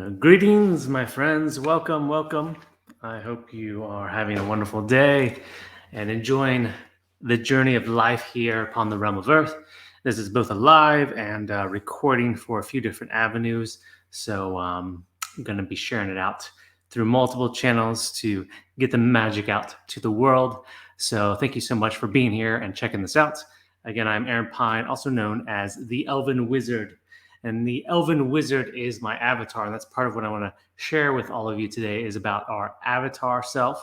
Greetings, my friends. Welcome, welcome. I hope you are having a wonderful day and enjoying the journey of life here upon the realm of Earth. This is both a live and recording for a few different avenues. So I'm going to be sharing it out through multiple channels to get the magic out to the world. So thank you so much for being here and checking this out. Again, I'm Aaron Pyne, also known as the Elven Wizard. And the Elven Wizard is my avatar. And that's part of what I want to share with all of you today is about our avatar self,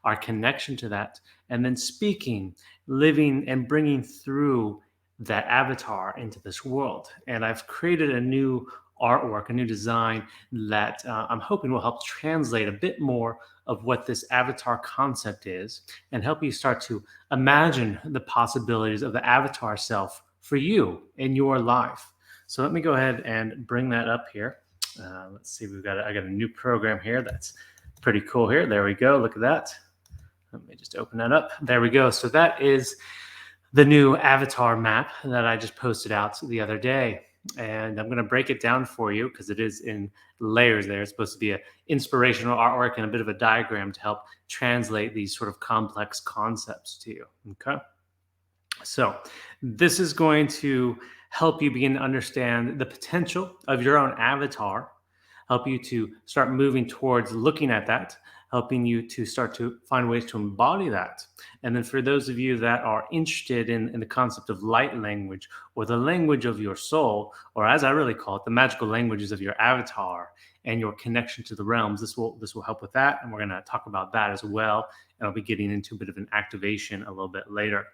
our connection to that, and then speaking, living, and bringing through that avatar into this world. And I've created a new artwork, a new design that I'm hoping will help translate a bit more of what this avatar concept is and help you start to imagine the possibilities of the avatar self for you in your life. So let me go ahead and bring that up here. Let's see, I got a new program here that's pretty cool here. There we go. Look at that. Let me just open that up. There we go. So that is the new avatar map that I just posted out the other day. And I'm going to break it down for you because it is in layers there. It's supposed to be an inspirational artwork and a bit of a diagram to help translate these sort of complex concepts to you. Okay. So this is going to help you begin to understand the potential of your own avatar, help you to start moving towards looking at that, helping you to start to find ways to embody that. And then for those of you that are interested in the concept of light language or the language of your soul, or as I really call it, the magical languages of your avatar and your connection to the realms, this will help with that. And we're going to talk about that as well. And I'll be getting into a bit of an activation a little bit later.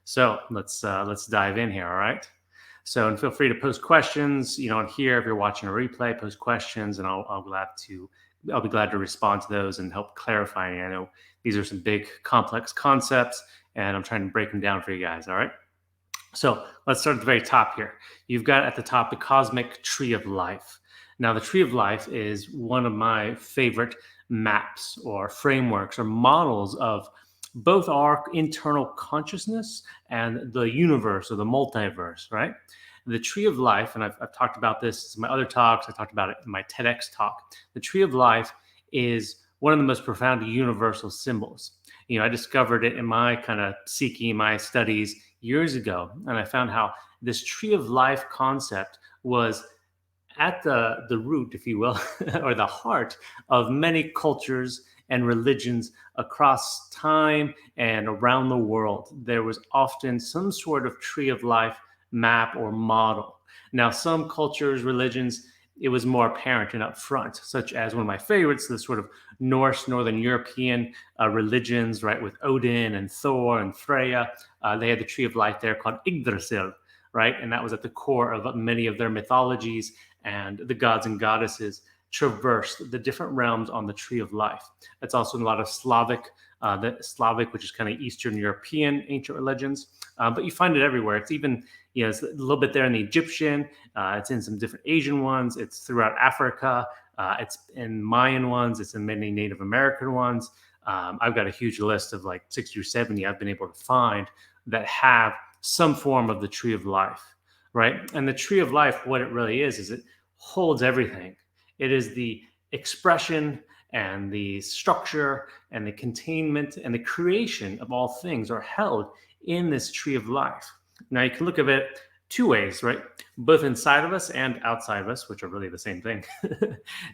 So let's dive in here. All right. So, and feel free to post questions, on here, if you're watching a replay, post questions and I'll be glad to respond to those and help clarify. I know these are some big complex concepts and I'm trying to break them down for you guys. All right. So let's start at the very top here. You've got at the top, the cosmic tree of life. Now the tree of life is one of my favorite maps or frameworks or models of both our internal consciousness and the universe or the multiverse, right? The tree of life, and I've talked about this in my other talks, I talked about it in my TEDx talk. The tree of life is one of the most profound universal symbols. I discovered it in my kind of seeking, my studies years ago, and I found how this tree of life concept was at the root, if you will, or the heart of many cultures and religions across time and around the world. There was often some sort of tree of life map or model. Now, some cultures, religions, it was more apparent and upfront, such as one of my favorites, the sort of Norse, Northern European religions, right, with Odin and Thor and Freya. They had the tree of life there called Yggdrasil, right? And that was at the core of many of their mythologies, and the gods and goddesses traversed the different realms on the tree of life. That's also in a lot of Slavic, which is kind of Eastern European ancient religions, but you find it everywhere. It's even, it's a little bit there in the Egyptian. It's in some different Asian ones. It's throughout Africa. It's in Mayan ones. It's in many Native American ones. I've got a huge list of like 60 or 70 I've been able to find that have some form of the tree of life, right? And the tree of life, what it really is it holds everything. It is the expression and the structure and the containment and the creation of all things are held in this tree of life. Now you can look at it two ways, right? Both inside of us and outside of us, which are really the same thing.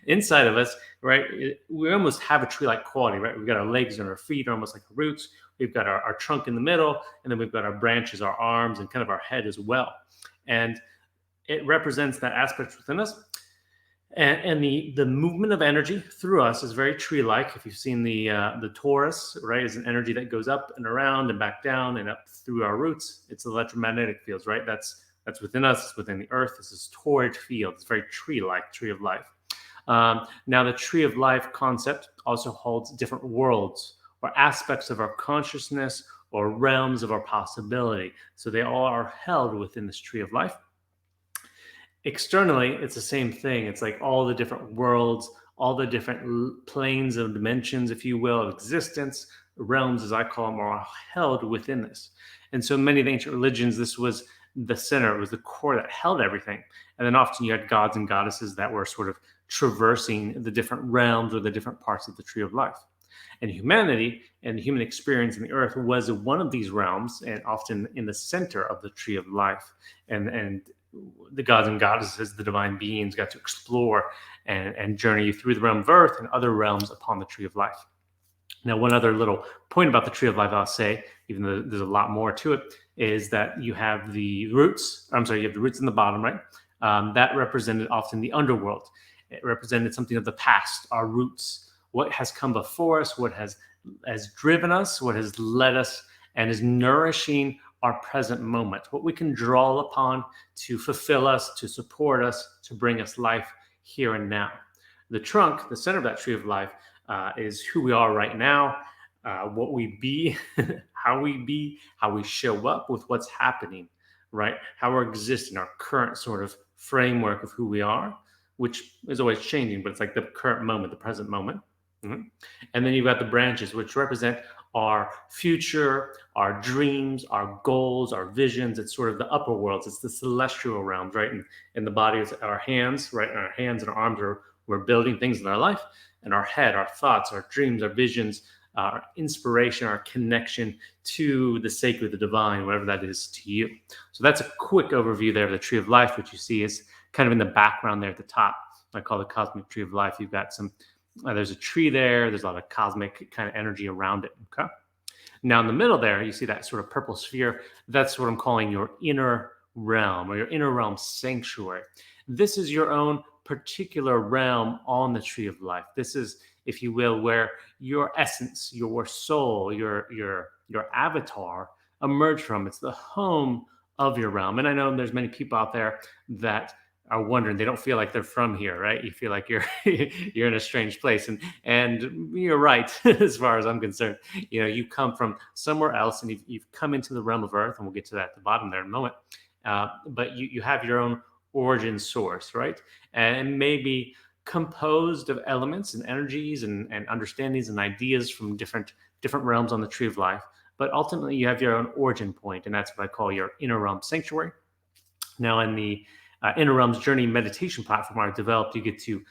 Inside of us, right? We almost have a tree-like quality, right? We've got our legs and our feet are almost like roots. We've got our trunk in the middle, and then we've got our branches, our arms, and kind of our head as well. And it represents that aspect within us. And the movement of energy through us is very tree-like. If you've seen the torus, right, is an energy that goes up and around and back down and up through our roots. It's electromagnetic fields, right? That's within us. It's within the earth. This is torrid field. It's very tree-like, tree of life. Now, the tree of life concept also holds different worlds or aspects of our consciousness or realms of our possibility. So they all are held within this tree of life. Externally, it's the same thing. It's like all the different worlds, all the different planes of dimensions, if you will, of existence, realms, as I call them, are held within this. And so many of the ancient religions, this was the center, it was the core that held everything. And then often you had gods and goddesses that were sort of traversing the different realms or the different parts of the tree of life. And humanity and the human experience in the earth was one of these realms, and often in the center of the tree of life. And the gods and goddesses, the divine beings, got to explore and journey through the realm of earth and other realms upon the tree of life. Now, one other little point about the tree of life I'll say, even though there's a lot more to it, is that you have the roots. You have the roots in the bottom, right? That represented often the underworld. It represented something of the past, our roots, what has come before us, what has driven us, what has led us, and is nourishing our present moment, what we can draw upon to fulfill us, to support us, to bring us life here and now. The trunk, the center of that tree of life, is who we are right now, what we be, how we show up with what's happening, right? How we're existing, our current sort of framework of who we are, which is always changing, but it's like the current moment, the present moment. Mm-hmm. And then you've got the branches, which represent our future, our dreams, our goals, our visions. It's sort of the upper worlds. It's the celestial realms, right? And in the body is our hands, right? And our hands and our arms we're building things in our life. And our head, our thoughts, our dreams, our visions, our inspiration, our connection to the sacred, the divine, whatever that is to you. So that's a quick overview there of the tree of life, which you see is kind of in the background there at the top. I call the cosmic tree of life. You've got some, there's a tree there. There's a lot of cosmic kind of energy around it. Okay. Now in the middle there, you see that sort of purple sphere. That's what I'm calling your inner realm, or your inner realm sanctuary. This is your own particular realm on the tree of life. This is, if you will, where your essence, your soul, your avatar emerge from. It's the home of your realm. And I know there's many people out there that are wondering, they don't feel like they're from here, right? You feel like you're you're in a strange place, and you're right as far as I'm concerned. You know, you come from somewhere else, and you've come into the realm of earth, and we'll get to that at the bottom there in a moment. But you have your own origin source, right? And maybe composed of elements and energies and understandings and ideas from different realms on the tree of life. But ultimately, you have your own origin point, and that's what I call your inner realm sanctuary. Now, in the Inner Realms Journey meditation platform I've developed, you get to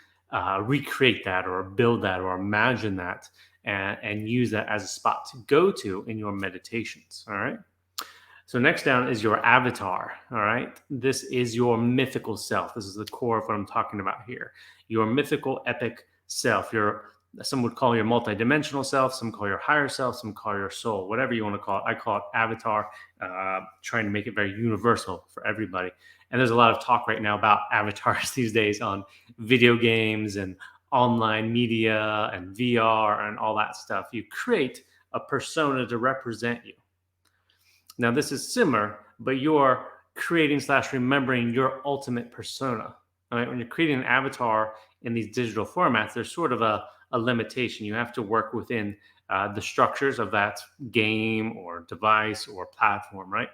recreate that or build that or imagine that and use that as a spot to go to in your meditations. All right. So next down is your avatar. All right. This is your mythical self. This is the core of what I'm talking about here. Your mythical epic self. Some would call your multidimensional self, some call your higher self, some call your soul, whatever you want to call it. I call it avatar, trying to make it very universal for everybody. And there's a lot of talk right now about avatars these days on video games and online media and VR and all that stuff. You create a persona to represent you. Now, this is similar, but you're creating / remembering your ultimate persona. All right? When you're creating an avatar in these digital formats, there's sort of a limitation. You have to work within the structures of that game or device or platform, right?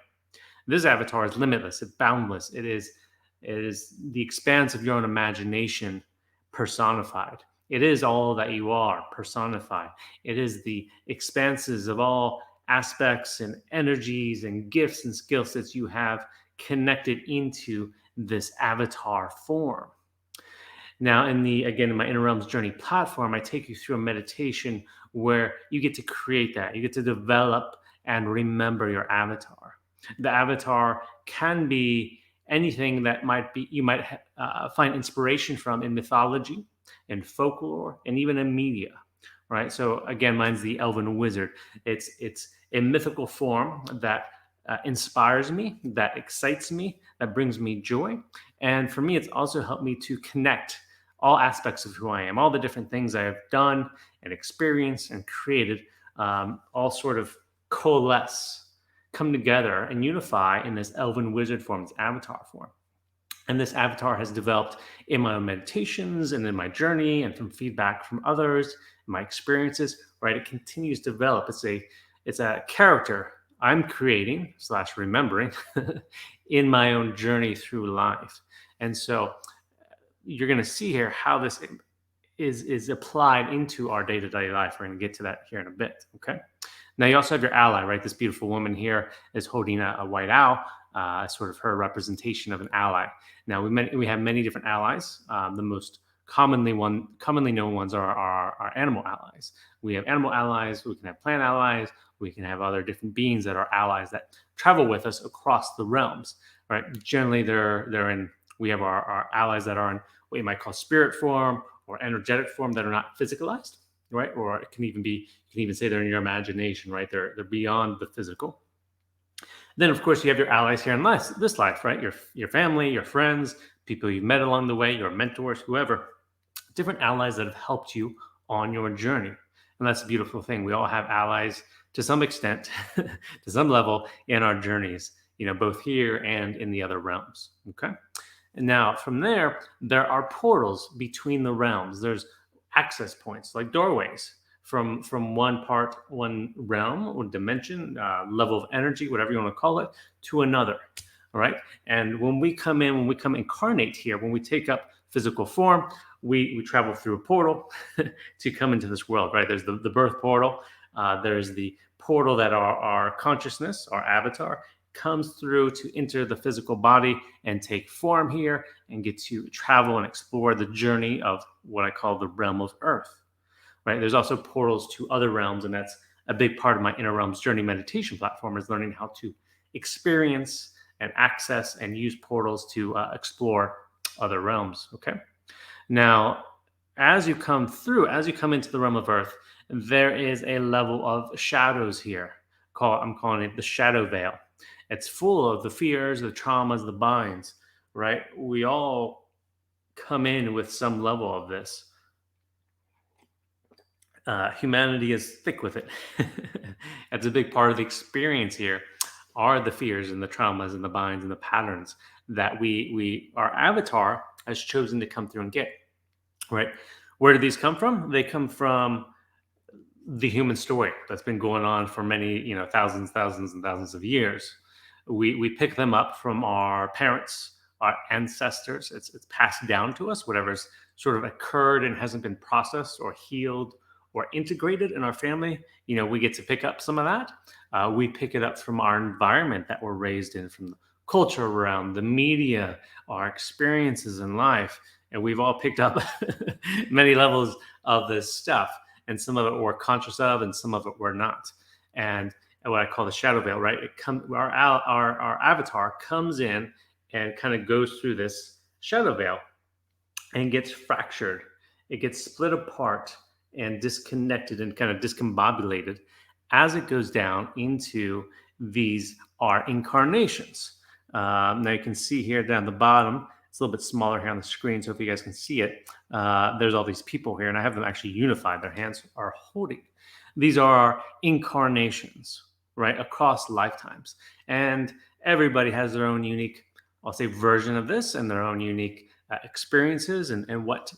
This avatar is limitless, it's boundless. It is the expanse of your own imagination personified. It is all that you are personified. It is the expanses of all aspects and energies and gifts and skill sets you have connected into this avatar form. Now, in my Inner Realms Journey platform, I take you through a meditation where you get to create that. You get to develop and remember your avatar. The avatar can be anything that you might find inspiration from in mythology, in folklore, and even in media, right? So again, mine's the elven wizard. It's a mythical form that inspires me, that excites me, that brings me joy. And for me, it's also helped me to connect all aspects of who I am, all the different things I have done and experienced and created, all sort of coalesce, come together and unify in this elven wizard form, this avatar form. And this avatar has developed in my own meditations and in my journey and from feedback from others, my experiences, right? It continues to develop. It's a character I'm creating / remembering in my own journey through life. And so you're going to see here how this is applied into our day-to-day life. We're going to get to that here in a bit, okay? Now you also have your ally, right? This beautiful woman here is holding a white owl, sort of her representation of an ally. Now we have many different allies. The most commonly known ones are our animal allies. We have animal allies, we can have plant allies, we can have other different beings that are allies that travel with us across the realms, right? Generally, we have our allies that are in what you might call spirit form or energetic form that are not physicalized, right? Or it can even be, you can even say they're in your imagination, right? They're beyond the physical. Then, of course, you have your allies here in this life, right? Your family, your friends, people you've met along the way, your mentors, whoever, different allies that have helped you on your journey. And that's a beautiful thing. We all have allies to some extent, to some level in our journeys, both here and in the other realms. Okay. And now from there are portals between the realms. There's access points like doorways from one realm or dimension, level of energy, whatever you want to call it, to another. All right. And when we come incarnate here, when we take up physical form, we travel through a portal to come into this world, right? There's the birth portal. There's the portal that our consciousness, our avatar, comes through to enter the physical body and take form here and get to travel and explore the journey of what I call the realm of Earth, right? There's also portals to other realms, and that's a big part of my Inner Realms Journey meditation platform, is learning how to experience and access and use portals to explore other realms, okay? Now, as you come into the realm of Earth, there is a level of shadows here. I'm calling it the shadow veil. It's full of the fears, the traumas, the binds, right? We all come in with some level of this. Humanity is thick with it. That's a big part of the experience here, are the fears and the traumas and the binds and the patterns that our avatar has chosen to come through and get, right? Where do these come from? They come from the human story that's been going on for many, thousands and thousands of years. We pick them up from our parents, our ancestors. It's passed down to us, whatever's sort of occurred and hasn't been processed or healed or integrated in our family. We get to pick up some of that. We pick it up from our environment that we're raised in, from the culture around, the media, our experiences in life. And we've all picked up many levels of this stuff. And some of it we're conscious of, and some of it we're not. And what I call the shadow veil, right? Our avatar comes in and kind of goes through this shadow veil and gets fractured. It gets split apart and disconnected and kind of discombobulated as it goes down into our incarnations. Now you can see here down the bottom, it's a little bit smaller here on the screen, so if you guys can see it, there's all these people here, and I have them actually unified. Their hands are holding. These are our incarnations, right, across lifetimes. And everybody has their own unique, I'll say, version of this, and their own unique experiences and what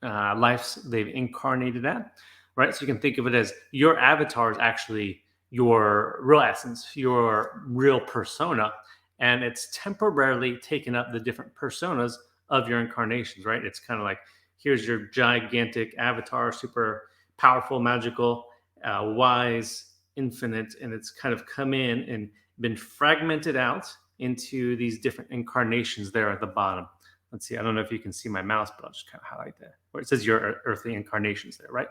lives they've incarnated at, right? So you can think of it as your avatar is actually your real essence, your real persona, and it's temporarily taken up the different personas of your incarnations, right? It's kind of like, here's your gigantic avatar, super powerful, magical, wise, infinite, and it's kind of come in and been fragmented out into these different incarnations there at the bottom. Let's see, I don't know if you can see my mouse, but I'll just kind of highlight that, where it says your earthly incarnations there, right?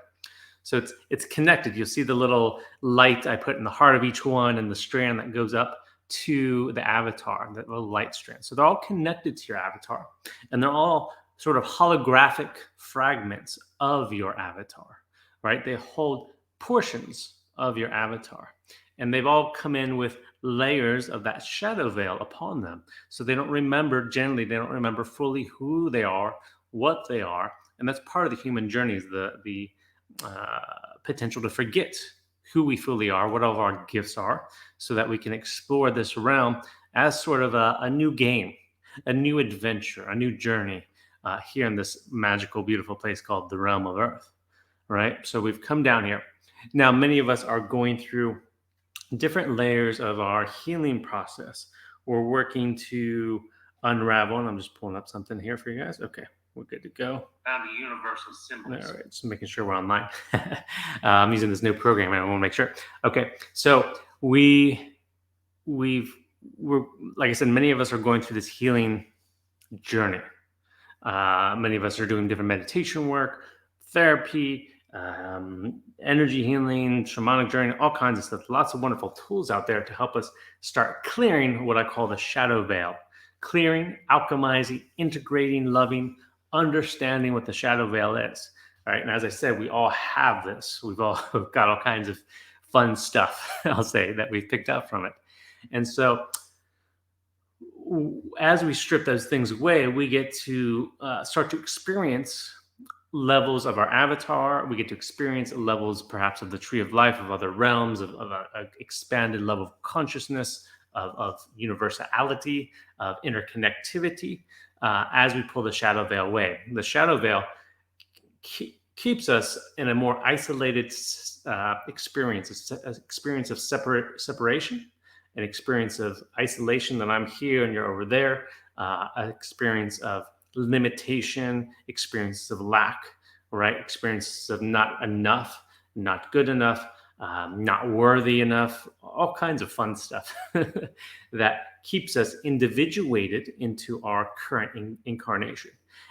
So it's connected. You'll see the little light I put in the heart of each one and the strand that goes up to the avatar, that little light strand. So they're all connected to your avatar, and they're all sort of holographic fragments of your avatar, right? They hold portions of your avatar, and they've all come in with layers of that shadow veil upon them. So they don't remember fully who they are, what they are. And that's part of the human journey, is the potential to forget who we fully are, what all of our gifts are, so that we can explore this realm as sort of a new game, a new adventure, a new journey here in this magical, beautiful place called the realm of Earth, right? So we've come down here. Now, many of us are going through different layers of our healing process. We're working to unravel, and I'm just pulling up something here for you guys. Okay, we're good to go. Found the universal symbols. All right, just making sure we're online. I'm using this new program, and I want to make sure. Okay, so we're like I said, many of us are going through this healing journey. Many of us are doing different meditation work, therapy, energy healing, shamanic journey, all kinds of stuff. Lots of wonderful tools out there to help us start clearing what I call the shadow veil. Clearing, alchemizing, integrating, loving, understanding what the shadow veil is. All right. And as I said, we all have this. We've all got all kinds of fun stuff, I'll say, that we've picked up from it. And so as we strip those things away, we get to start to experience levels of our avatar. We get to experience levels, perhaps, of the tree of life, of other realms, of an expanded level of consciousness, of universality, of interconnectivity, as we pull the shadow veil away. The shadow veil keeps us in a more isolated experience, experience of separation, an experience of isolation, that I'm here and you're over there, an experience of limitation, experiences of lack, right? Experiences of not enough, not good enough, not worthy enough, all kinds of fun stuff that keeps us individuated into our current incarnation.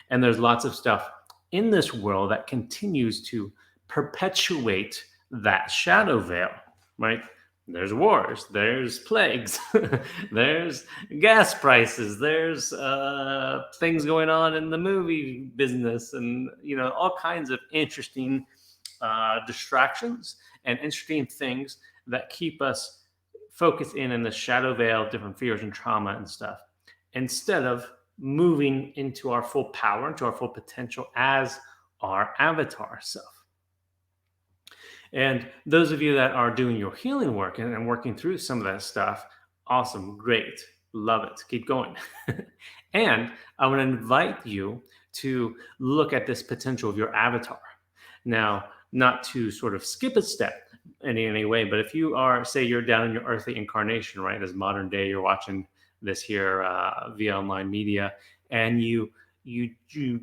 And there's lots of stuff in this world that continues to perpetuate that shadow veil, right? There's wars, there's plagues, there's gas prices, there's things going on in the movie business, and all kinds of interesting distractions and interesting things that keep us focused in the shadow veil, different fears and trauma and stuff, instead of moving into our full power, into our full potential as our avatar self. And those of you that are doing your healing work and working through some of that stuff, awesome, great, love it, keep going. And I want to invite you to look at this potential of your avatar. Now, not to sort of skip a step in any way, but if you are, say, you're down in your earthly incarnation, right, as modern day, you're watching this here via online media, and you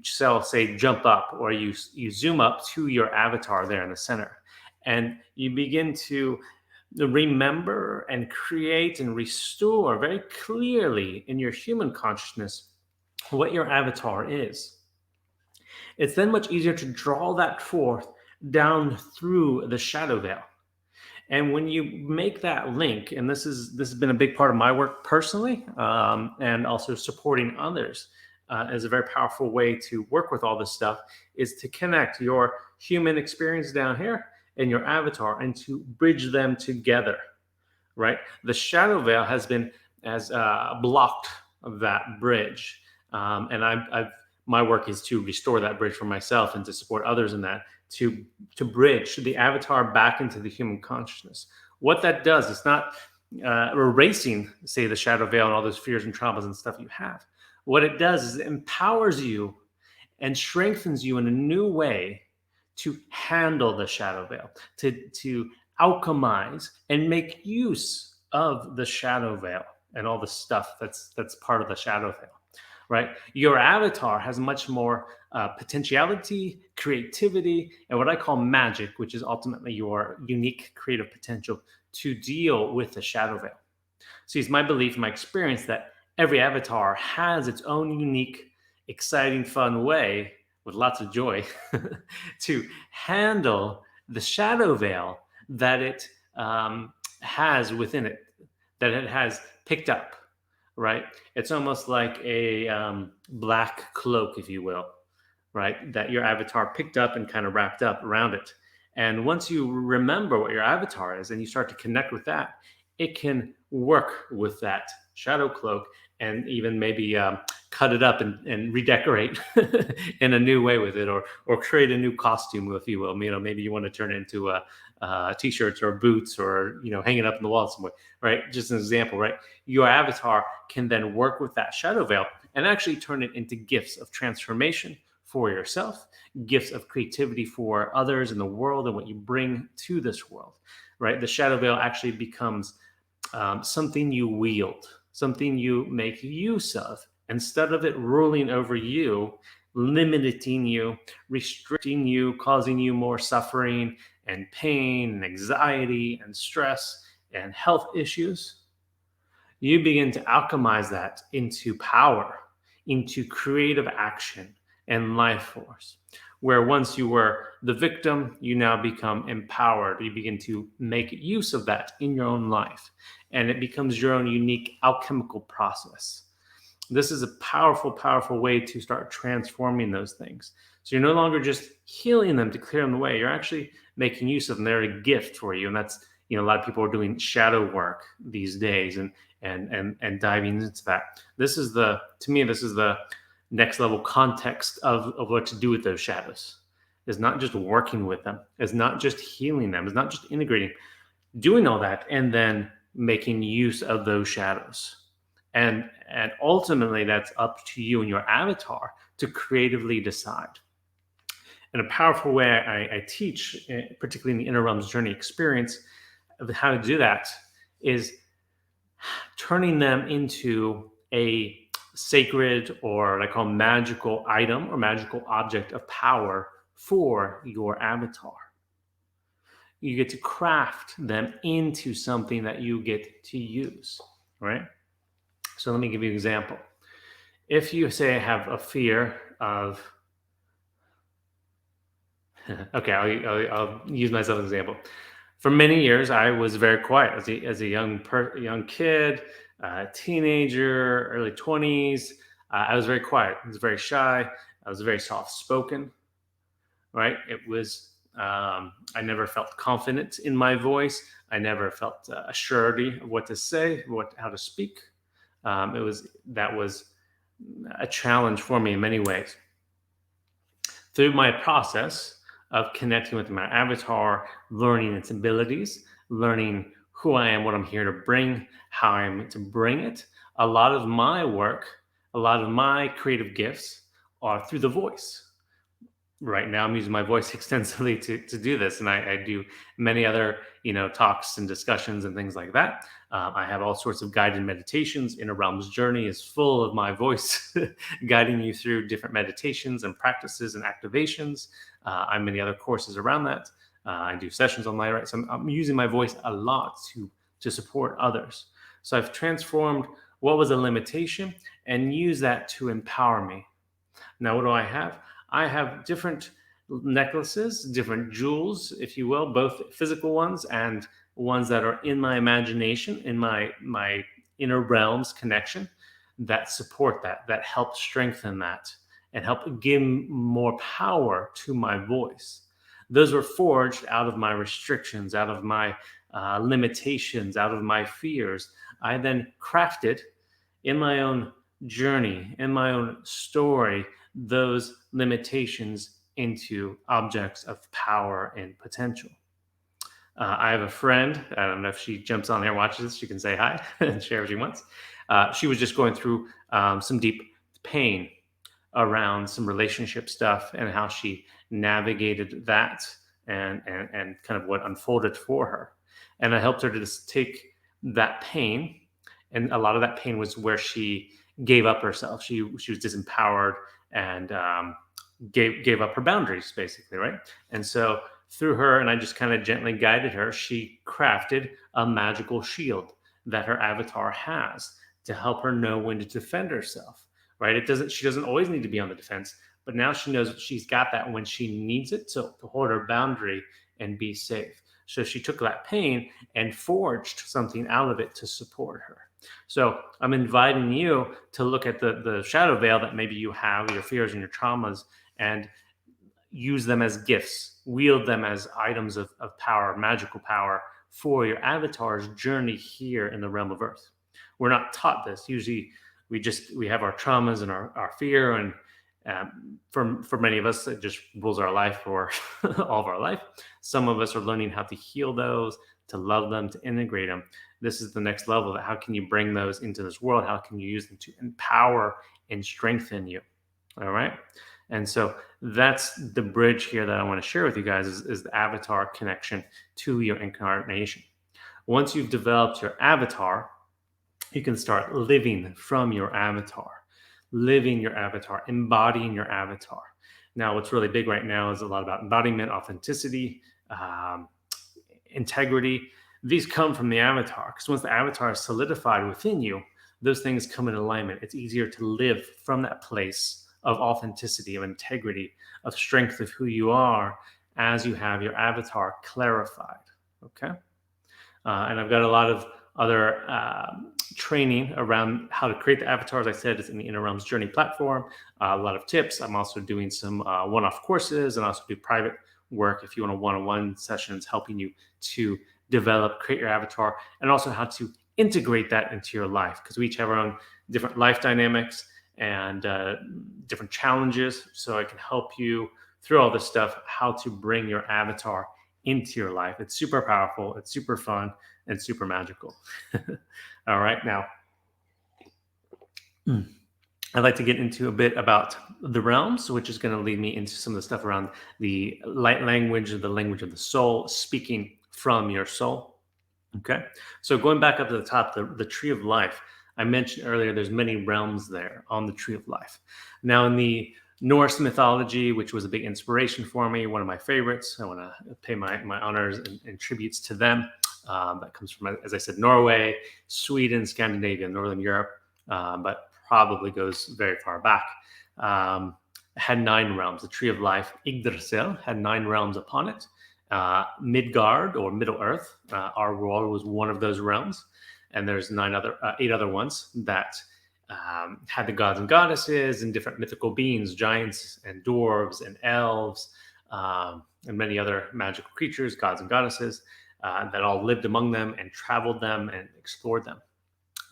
say jump up, or you zoom up to your avatar there in the center, and you begin to remember and create and restore very clearly in your human consciousness what your avatar is. It's then much easier to draw that forth down through the shadow veil. And when you make that link, and this has been a big part of my work personally, and also supporting others, is a very powerful way to work with all this stuff, is to connect your human experience down here and your avatar, and to bridge them together, right? The shadow veil has blocked that bridge, and my work is to restore that bridge for myself and to support others in that, to bridge the avatar back into the human consciousness. What that does, it's not erasing, say, the shadow veil and all those fears and traumas and stuff you have. What it does is it empowers you and strengthens you in a new way to handle the shadow veil, to alchemize and make use of the shadow veil and all the stuff that's part of the shadow veil, right? Your avatar has much more potentiality, creativity, and what I call magic, which is ultimately your unique creative potential to deal with the shadow veil. See, it's my belief, my experience, that every avatar has its own unique, exciting, fun way, with lots of joy, to handle the shadow veil that it has within it, that it has picked up, right? It's almost like a black cloak, if you will, right? That your avatar picked up and kind of wrapped up around it. And once you remember what your avatar is and you start to connect with that, it can work with that shadow cloak and even maybe cut it up and redecorate in a new way with it, or create a new costume, if you will. Maybe you want to turn it into t-shirts or boots, or hang it up in the wall somewhere, right? Just an example, right? Your avatar can then work with that shadow veil and actually turn it into gifts of transformation for yourself, gifts of creativity for others in the world and what you bring to this world, right? The shadow veil actually becomes something you wield, something you make use of, instead of it ruling over you, limiting you, restricting you, causing you more suffering and pain and anxiety and stress and health issues. You begin to alchemize that into power, into creative action, and life force. Where once you were the victim, you now become empowered. You begin to make use of that in your own life, and it becomes your own unique alchemical process. This is a powerful, powerful way to start transforming those things. So you're no longer just healing them to clear them away. You're actually making use of them. They're a gift for you. And that's, a lot of people are doing shadow work these days and diving into that. To me, this is the next level context of what to do with those shadows. Is not just working with them, is not just healing them, is not just integrating, doing all that, and then making use of those shadows. And ultimately, that's up to you and your avatar to creatively decide. And a powerful way I teach, particularly in the Inner Realms Journey experience, of how to do that is turning them into a sacred, or what I call magical item or magical object of power for your avatar. You get to craft them into something that you get to use, right? So let me give you an example. If you say I have a fear of, okay, I'll use myself as an example. For many years, I was very quiet as a young kid, teenager, early 20s. I was very quiet. I was very shy. I was very soft spoken. Right? I never felt confident in my voice. I never felt a surety of what to say, how to speak. That was a challenge for me in many ways. Through my process of connecting with my avatar, learning its abilities, learning who I am, what I'm here to bring, how I'm to bring it, a lot of my work, a lot of my creative gifts are through the voice. Right now I'm using my voice extensively to do this, and I do many other talks and discussions and things like that. I have all sorts of guided meditations. Inner Realms Journey is full of my voice guiding you through different meditations and practices and activations. I have many other courses around that. I do sessions on my right, so I'm using my voice a lot to support others. So I've transformed what was a limitation and use that to empower me. Now, what do I have? I have different necklaces, different jewels, if you will, both physical ones and ones that are in my imagination, in my inner realms connection, that support that help strengthen that, and help give more power to my voice. Those were forged out of my restrictions, out of my limitations, out of my fears. I then crafted in my own journey, in my own story, those limitations into objects of power and potential. I have a friend. I don't know if she jumps on there and watches this. She can say hi and share if she wants. She was just going through some deep pain around some relationship stuff and how she navigated that and kind of what unfolded for her. And I helped her to just take that pain, and a lot of that pain was where she gave up herself. She was disempowered and gave up her boundaries, basically, right? And so through her, and I just kind of gently guided her, she crafted a magical shield that her avatar has to help her know when to defend herself, right? She doesn't always need to be on the defense, but now she knows she's got that when she needs it to hold her boundary and be safe. So she took that pain and forged something out of it to support her. So I'm inviting you to look at the shadow veil that maybe you have, your fears and your traumas, and use them as gifts, wield them as items of power, magical power for your avatar's journey here in the realm of Earth. We're not taught this. Usually we have our traumas and our fear, and for many of us, it just rules our life for all of our life. Some of us are learning how to heal those, to love them, to integrate them. This is the next level. How can you bring those into this world? How can you use them to empower and strengthen you? All right. And so that's the bridge here that I want to share with you guys is the avatar connection to your incarnation. Once you've developed your avatar, you can start living from your avatar, embodying your avatar. Now, what's really big right now is a lot about embodiment, authenticity, integrity. These come from the avatar, because once the avatar is solidified within you, those things come in alignment. It's easier to live from that place of authenticity, of integrity, of strength of who you are as you have your avatar clarified. Okay. And I've got a lot of other training around how to create the avatar. As I said, it's in the Inner Realms Journey platform. A lot of tips. I'm also doing some one-off courses, and I also do private work if you want a one-on-one sessions helping you to develop, create your avatar, and also how to integrate that into your life, because we each have our own different life dynamics and different challenges. So I can help you through all this stuff, how to bring your avatar into your life. It's super powerful, it's super fun, and super magical. All right, now I'd like to get into a bit about the realms, which is going to lead me into some of the stuff around the light language, or the language of the soul, speaking from your soul. Okay, so going back up to the top, the tree of life. I mentioned earlier, there's many realms there on the tree of life. Now, in the Norse mythology, which was a big inspiration for me, one of my favorites, I want to pay my honors and tributes to them. That comes from, as I said, Norway, Sweden, Scandinavia, Northern Europe, but probably goes very far back. Had 9 realms. The tree of life, Yggdrasil, had 9 realms upon it. Midgard, or Middle Earth, our world was one of those realms, and there's 8 other ones that had the gods and goddesses and different mythical beings, giants and dwarves and elves, and many other magical creatures, gods and goddesses, that all lived among them and traveled them and explored them.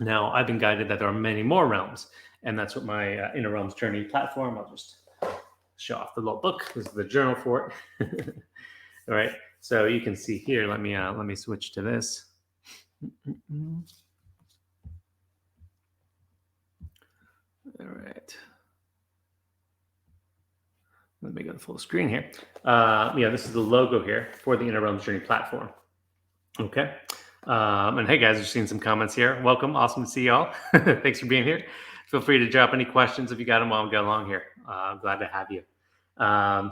Now, I've been guided that there are many more realms, and that's what my Inner Realms Journey platform, I'll just show off the little book. This is the journal for it. All right, so you can see here, let me switch to this. All right. Let me go to full screen here. This is the logo here for the Inner Realms Journey platform. Okay. And hey guys, I've seen some comments here. Welcome. Awesome to see y'all. Thanks for being here. Feel free to drop any questions if you got them while we go along here. I'm glad to have you.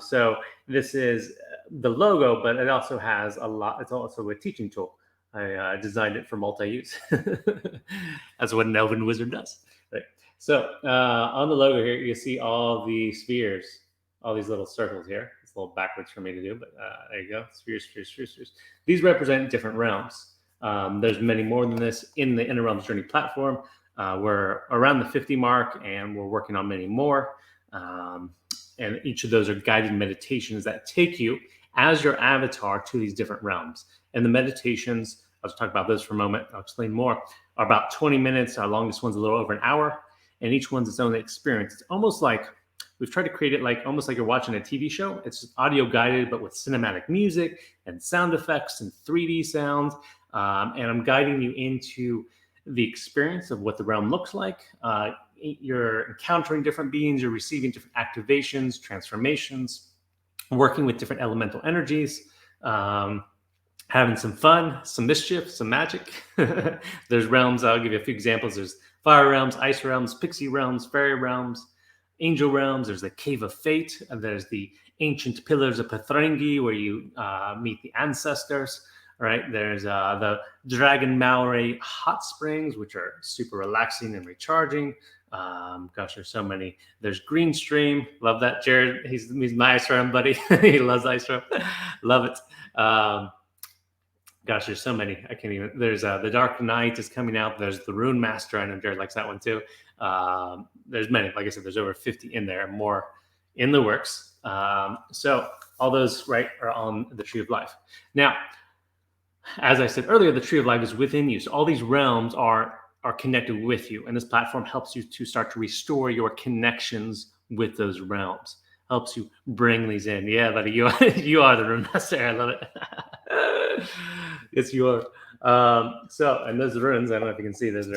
So this is the logo, but it also has a lot. It's also a teaching tool. I designed it for multi-use. That's what an elven wizard does. Right. So on the logo here, you see all the spheres, all these little circles here. It's a little backwards for me to do, but there you go. Spheres, spheres, spheres, spheres. These represent different realms. There's many more than this in the Inner Realms Journey platform. We're around the 50 mark, and we're working on many more. And each of those are guided meditations that take you as your avatar to these different realms. And the meditations, I'll just talk about those for a moment, I'll explain more, are about 20 minutes. Our longest one's a little over an hour, and each one's its own experience. It's almost like, we've tried to create it like almost like you're watching a TV show. It's audio guided, but with cinematic music and sound effects and 3D sounds. And I'm guiding you into the experience of what the realm looks like. You're encountering different beings, you're receiving different activations, transformations, working with different elemental energies, having some fun, some mischief, some magic. There's realms, I'll give you a few examples. There's fire realms, ice realms, pixie realms, fairy realms, angel realms. There's the Cave of Fate, and there's the ancient pillars of Pathrangi, where you meet the ancestors. Right, there's the Dragon Maori hot springs, which are super relaxing and recharging. Gosh, there's so many. There's Green Stream, love that. Jared, he's my ice realm buddy. He loves ice realm, love it. Gosh, there's so many. I can't even. There's the Dark Knight is coming out. There's the Rune Master. I know Jared likes that one too. There's many. Like I said, there's over 50 in there, more in the works. So all those, right, are on the Tree of Life. Now, as I said earlier, the Tree of Life is within you. So all these realms are connected with you. And this platform helps you to start to restore your connections with those realms. Helps you bring these in. Yeah, buddy, you are the Rune Master. I love it. Yes, you are. So, and those runes, I don't know if you can see, those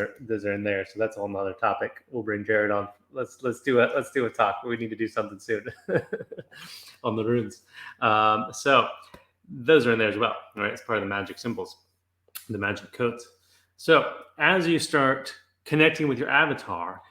are in there. So that's a whole nother topic. We'll bring Jared on. Let's do a talk. We need to do something soon on the runes. So those are in there as well, right? It's part of the magic symbols, the magic codes. So as you start connecting with your avatar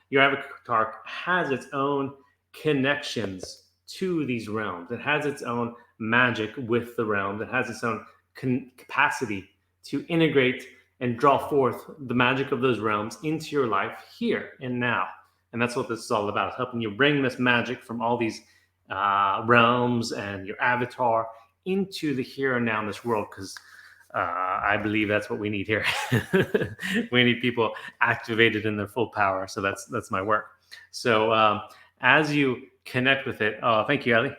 has its own connections to these realms. It has its own magic with the realms. It has its own capacity to integrate and draw forth the magic of those realms into your life here and now. And that's what this is all about, helping you bring this magic from all these realms and your avatar into the here and now in this world, because I believe that's what we need here. We need people activated in their full power. So that's my work. So as you connect with it, oh, thank you, Ellie.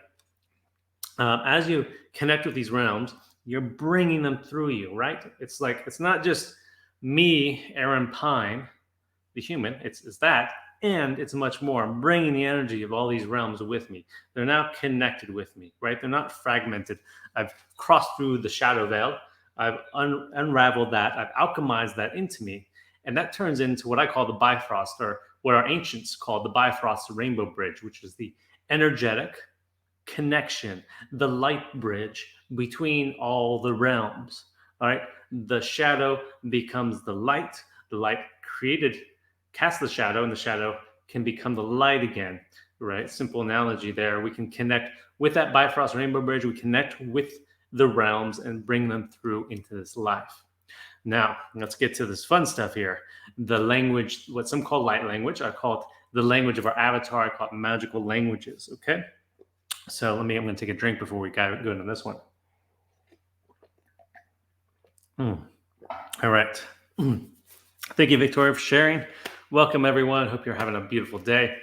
As you connect with these realms, you're bringing them through you, right? It's like, it's not just me, Aaron Pyne, the human. It's that, and it's much more. I'm bringing the energy of all these realms with me. They're now connected with me, right? They're not fragmented. I've crossed through the shadow veil. I've unraveled that. I've alchemized that into me, and that turns into what I call the Bifrost, or what our ancients called the Bifrost Rainbow Bridge, which is the energetic connection, the light bridge between all the realms. All right, the shadow becomes the light. The light created casts the shadow, and the shadow can become the light again. Right? Simple analogy there. We can connect with that Bifrost Rainbow Bridge. We connect with the realms and bring them through into this life. Now, let's get to this fun stuff here. The language, what some call light language, I call it the language of our avatar. I call it magical languages. Okay. So I'm going to take a drink before we go into this one. All right. Thank you, Victoria, for sharing. Welcome, everyone. Hope you're having a beautiful day.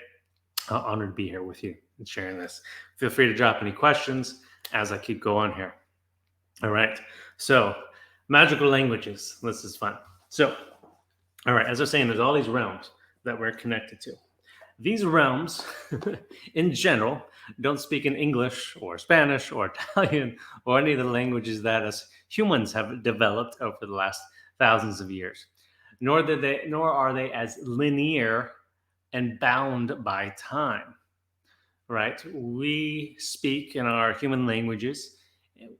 Honored to be here with you and sharing this. Feel free to drop any questions as I keep going here. All right. So magical languages. This is fun. So, all right. As I was saying, there's all these realms that we're connected to. These realms, in general, don't speak in English or Spanish or Italian or any of the languages that us humans have developed over the last thousands of years. Nor are they as linear and bound by time. Right? We speak in our human languages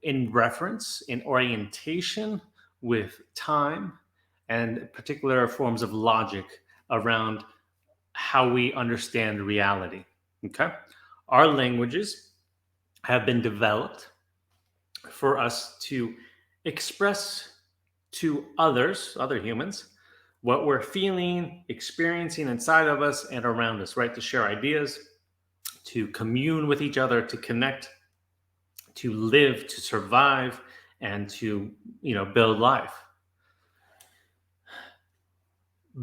in reference, in orientation with time, and particular forms of logic around how we understand reality. Okay? Our languages have been developed for us to express to others, other humans, what we're feeling, experiencing inside of us and around us, right? To share ideas, to commune with each other, to connect, to live, to survive, and to, build life.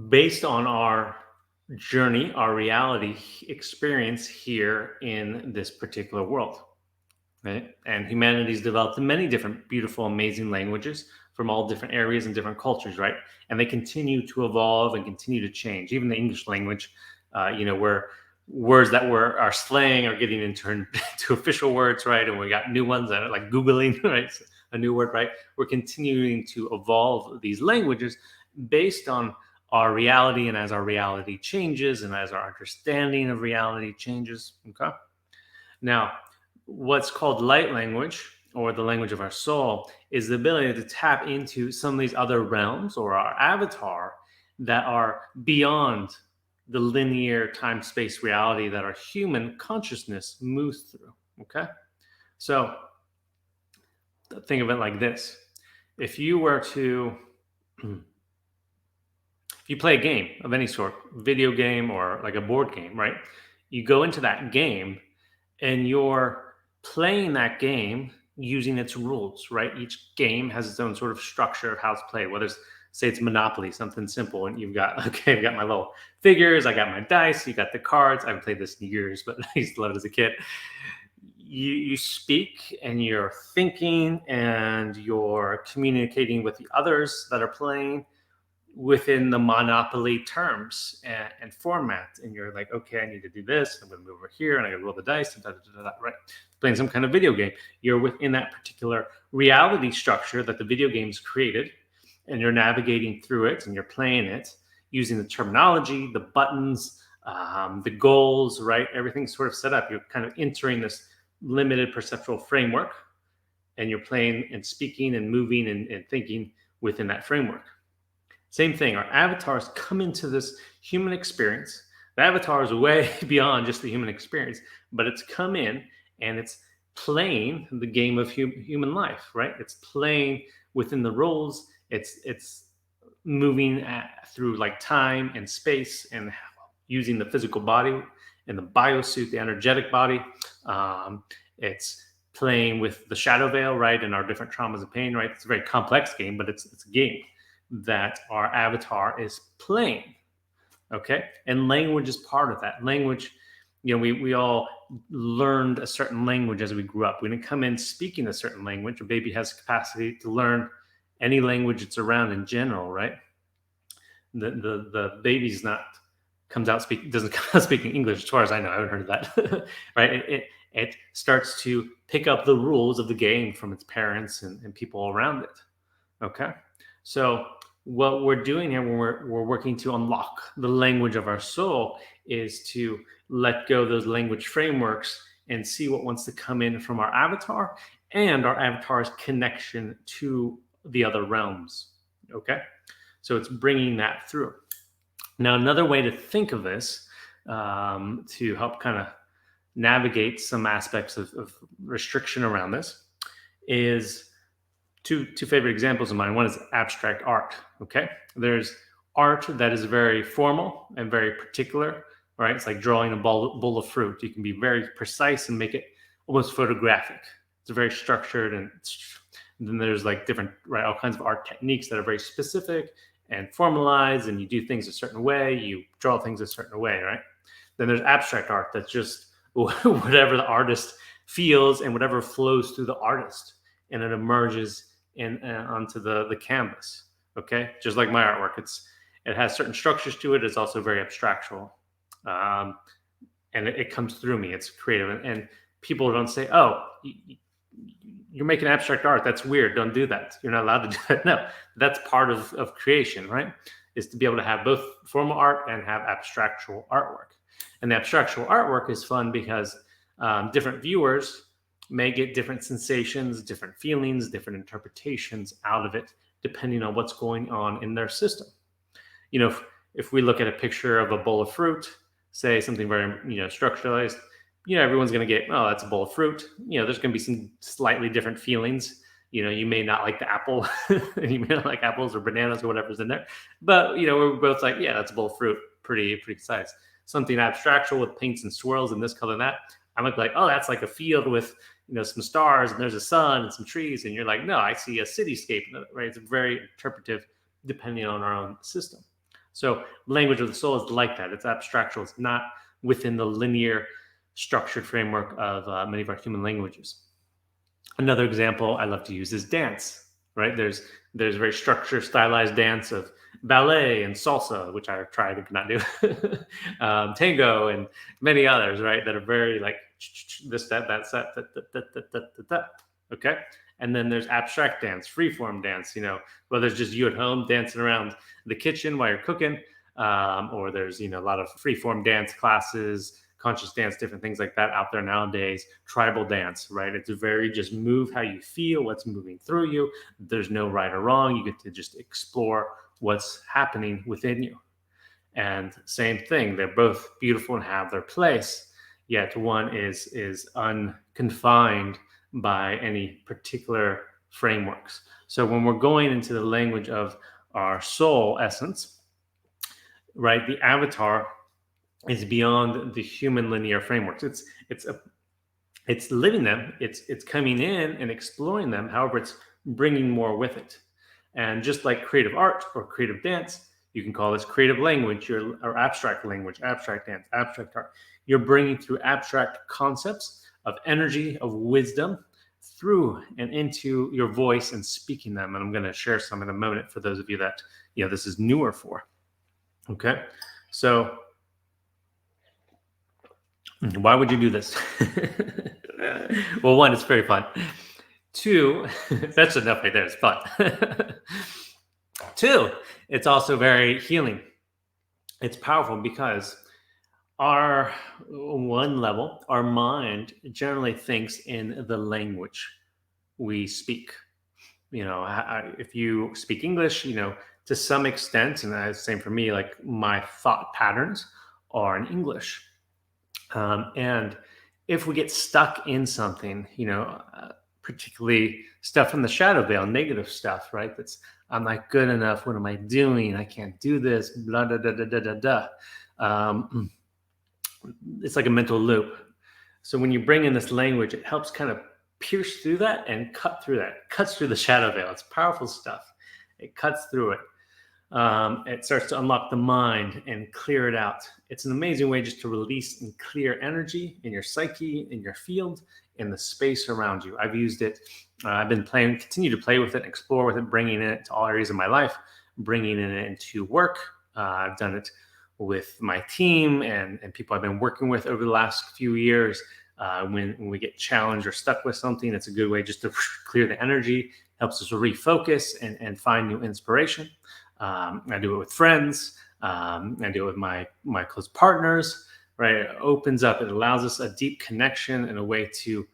Based on our journey, our reality experience here in this particular world. Right? And humanity's developed many different beautiful, amazing languages from all different areas and different cultures, right? And they continue to evolve and continue to change. Even the English language, where words that were our slang are getting turned to official words, right? And we got new ones that are like Googling, right? A new word, right? We're continuing to evolve these languages based on our reality, and as our reality changes and as our understanding of reality changes. Okay. Now, what's called light language, or the language of our soul, is the ability to tap into some of these other realms, or our avatar, that are beyond the linear time-space reality that our human consciousness moves through. Okay. So think of it like this. If you were to if you play a game of any sort, video game or like a board game, right? You go into that game and you're playing that game using its rules, right? Each game has its own sort of structure of how it's played. Whether it's, say it's Monopoly, something simple, and you've got, I've got my little figures, I got my dice, you got the cards. I haven't played this in years, but I used to love it as a kid. You speak and you're thinking and you're communicating with the others that are playing within the Monopoly terms and format. And you're like, okay, I need to do this. I'm going to move over here and I got to roll the dice. And right? Playing some kind of video game. You're within that particular reality structure that the video game's created, and you're navigating through it and you're playing it using the terminology, the buttons, the goals, right? Everything's sort of set up. You're kind of entering this limited perceptual framework, and you're playing and speaking and moving and thinking within that framework. Same thing, our avatars come into this human experience. The avatar is way beyond just the human experience, but it's come in and it's playing the game of human life, right? It's playing within the roles. It's moving through like time and space and using the physical body and the biosuit, the energetic body. It's playing with the shadow veil, right, and our different traumas and pain, right? It's a very complex game, but it's a game that our avatar is playing. Okay, and language is part of that. Language, we all learned a certain language as we grew up. We didn't come in speaking a certain language. A baby has capacity to learn any language it's around in general, right? The baby's not comes out speak doesn't come out speaking English, as far as I know. I haven't heard of that. Right? It starts to pick up the rules of the game from its parents and people around it. Okay, so what we're doing here when we're working to unlock the language of our soul is to let go of those language frameworks and see what wants to come in from our avatar and our avatar's connection to the other realms. Okay, so it's bringing that through. Now, another way to think of this, to help kind of navigate some aspects of restriction around this, is two favorite examples of mine. One is abstract art. Okay, there's art that is very formal and very particular, right? It's like drawing a bowl of fruit. You can be very precise and make it almost photographic. It's very structured, and then there's like different, right, all kinds of art techniques that are very specific and formalized, and you do things a certain way, you draw things a certain way, right? Then there's abstract art that's just whatever the artist feels and whatever flows through the artist, and it emerges onto the canvas. Okay, just like my artwork, it has certain structures to it. It's also very abstractual, and it comes through me. It's creative, and people don't say, "Oh, you're making abstract art. That's weird. Don't do that. You're not allowed to do that." No, that's part of creation, right? Is to be able to have both formal art and have abstractual artwork. And the abstractual artwork is fun because different viewers may get different sensations, different feelings, different interpretations out of it, depending on what's going on in their system. If we look at a picture of a bowl of fruit, say something very, structuralized, everyone's going to get, oh, that's a bowl of fruit. There's going to be some slightly different feelings. You may not like the apple, and you may not like apples or bananas or whatever's in there. But, we're both like, yeah, that's a bowl of fruit. Pretty size. Something abstractual with paints and swirls and this color and that. I'm like, oh, that's like a field with, some stars, and there's a sun and some trees. And you're like, no, I see a cityscape, right? It's very interpretive depending on our own system. So language of the soul is like that. It's abstractual. It's not within the linear structured framework of many of our human languages. Another example I love to use is dance, right? There's very structured, stylized dance of ballet and salsa, which I tried and could not do, tango and many others, right? That are very like this, that, that. Okay. And then there's abstract dance, freeform dance, whether it's just you at home dancing around the kitchen while you're cooking, or there's, a lot of freeform dance classes, conscious dance, different things like that out there nowadays. Tribal dance, right? It's very just move how you feel, what's moving through you. There's no right or wrong. You get to just explore what's happening within you. And same thing, they're both beautiful and have their place, yet one is unconfined by any particular frameworks. So when we're going into the language of our soul essence, right, the avatar is beyond the human linear frameworks. It's living them. It's coming in and exploring them. However, it's bringing more with it. And just like creative art or creative dance, you can call this creative language or abstract language, abstract dance, abstract art. You're bringing through abstract concepts of energy, of wisdom, through and into your voice and speaking them. And I'm going to share some in a moment for those of you that this is newer for. Okay, so why would you do this? Well, one, it's very fun. Two, that's enough right there. It's fun. Two, it's also very healing. It's powerful because our mind generally thinks in the language we speak. If you speak English, to some extent, and that's the same for me, like my thought patterns are in English. And if we get stuck in something, particularly stuff from the shadow veil, negative stuff, right? That's, I'm not good enough. What am I doing? I can't do this. Blah, da, da, da, da, da, da. It's like a mental loop. So when you bring in this language, it helps kind of pierce through that and cut through that. It cuts through the shadow veil. It's powerful stuff. It cuts through it. It starts to unlock the mind and clear it out. It's an amazing way just to release and clear energy in your psyche, in your field, in the space around you. I've used it. I've been playing, continue to play with it, explore with it, bringing it to all areas of my life, bringing it into work. I've done it with my team and people I've been working with over the last few years. When we get challenged or stuck with something, it's a good way just to clear the energy, helps us refocus and find new inspiration. I do it with friends. I do it with my close partners, right? It opens up, it allows us a deep connection and a way to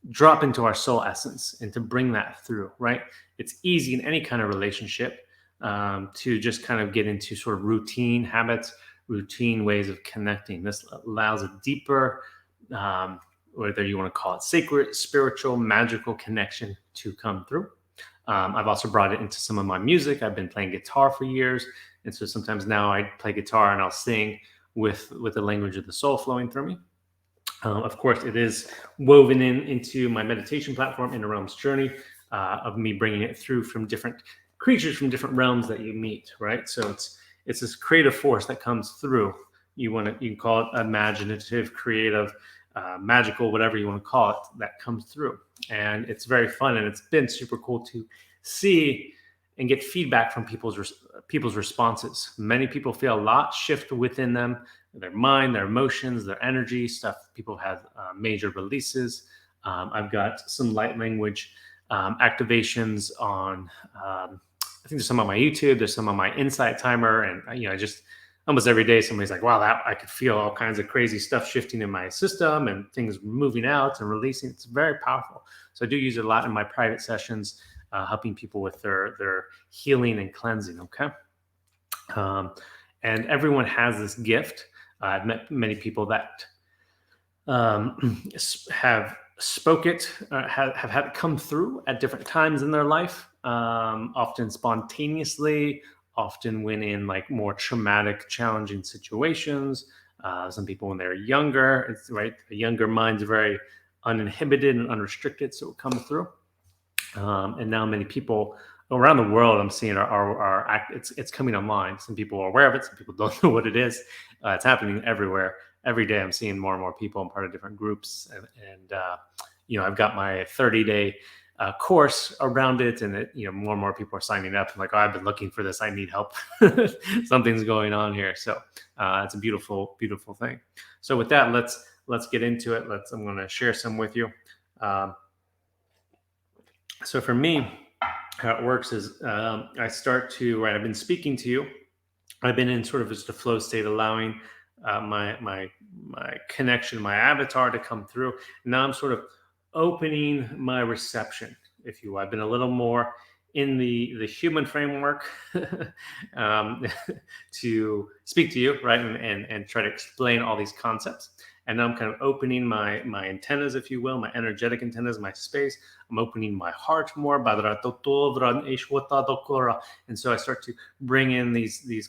drop into our soul essence and to bring that through, right? It's easy in any kind of relationship to just kind of get into sort of routine habits, routine ways of connecting. This allows a deeper, whether you want to call it sacred, spiritual, magical connection to come through. I've also brought it into some of my music. I've been playing guitar for years. And so sometimes now I play guitar and I'll sing with the language of the soul flowing through me. Of course, it is woven into my meditation platform, Inner Realms Journey, of me bringing it through from different creatures from different realms that you meet, right? So it's this creative force that comes through. You can call it imaginative, creative, magical, whatever you want to call it, that comes through. And it's very fun, and it's been super cool to see and get feedback from people's responses. Many people feel a lot shift within them, their mind, their emotions, their energy, stuff. People have major releases. I've got some light language activations on, I think there's some on my YouTube, there's some on my Insight Timer, and I just almost every day somebody's like, wow, that I could feel all kinds of crazy stuff shifting in my system and things moving out and releasing. It's very powerful. So I do use it a lot in my private sessions, helping people with their healing and cleansing. Okay. And everyone has this gift. I've met many people that have spoke it, have had it come through at different times in their life, often spontaneously, often when in like more traumatic, challenging situations. Some people when they're younger, it's right. The younger mind's very uninhibited and unrestricted, so it comes through. And now many people around the world I'm seeing are it's coming online. Some people are aware of it, some people don't know what it is. It's happening everywhere. Every day I'm seeing more and more people. I'm part of different groups, and I've got my 30-day course around it, and more and more people are signing up. I'm like, oh, I've been looking for this. I need help. Something's going on here. So it's a beautiful, beautiful thing. So with that, let's get into it. I'm going to share some with you. So for me, how it works is I start to, right, I've been speaking to you. I've been in sort of just a flow state, allowing my connection, my avatar to come through. Now I'm sort of opening my reception, if you will. I've been a little more in the human framework to speak to you, right, and try to explain all these concepts. And now I'm kind of opening my antennas, if you will, my energetic antennas, my space. I'm opening my heart more. And so I start to bring in these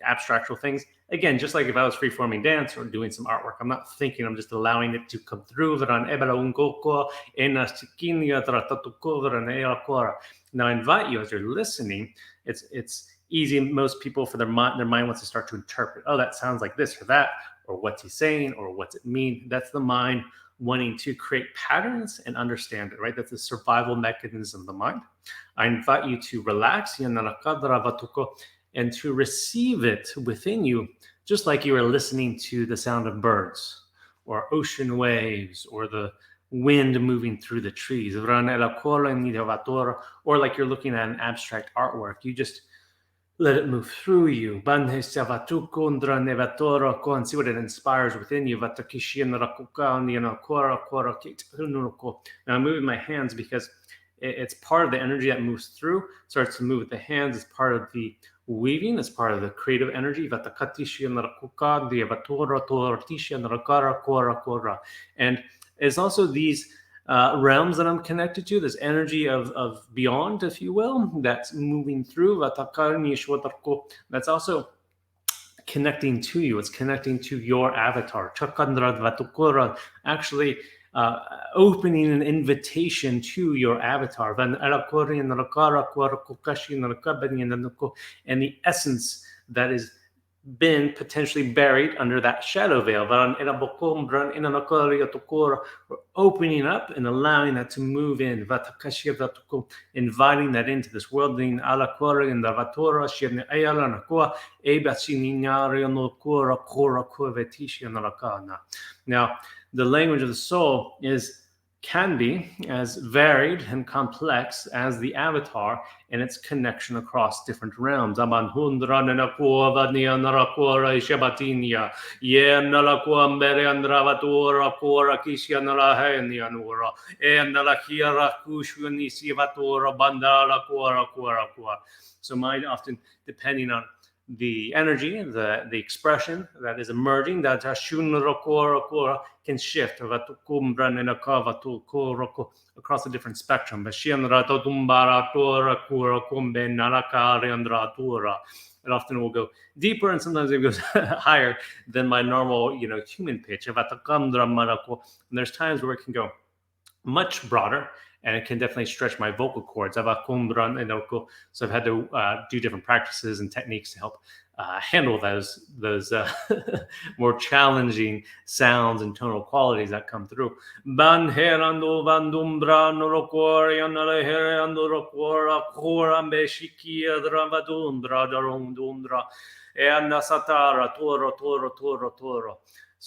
abstractual things. Again, just like if I was free-forming dance or doing some artwork, I'm not thinking, I'm just allowing it to come through. Now I invite you, as you're listening, it's easy. Most people, for their mind wants to start to interpret, oh, that sounds like this or that, or what's he saying, or what's it mean? That's the mind wanting to create patterns and understand it, right? That's the survival mechanism of the mind. I invite you to relax and to receive it within you, just like you are listening to the sound of birds or ocean waves or the wind moving through the trees, or like you're looking at an abstract artwork. You just let it move through you. And see what it inspires within you. Now I'm moving my hands because it's part of the energy that moves through, starts to move with the hands. It's part of the weaving, it's part of the creative energy. And it's also these realms that I'm connected to, this energy of beyond, if you will, that's moving through. That's also connecting to you. It's connecting to your avatar. Actually opening an invitation to your avatar. And the essence that is been potentially buried under that shadow veil. We're opening up and allowing that to move in, inviting that into this world. Now, the language of the soul can be as varied and complex as the avatar and its connection across different realms. So mind often, depending on the energy, the expression that is emerging, that can shift across a different spectrum. It often will go deeper, and sometimes it goes higher than my normal, human pitch. And there's times where it can go much broader, and it can definitely stretch my vocal cords. So I've had to do different practices and techniques to help handle those more challenging sounds and tonal qualities that come through. So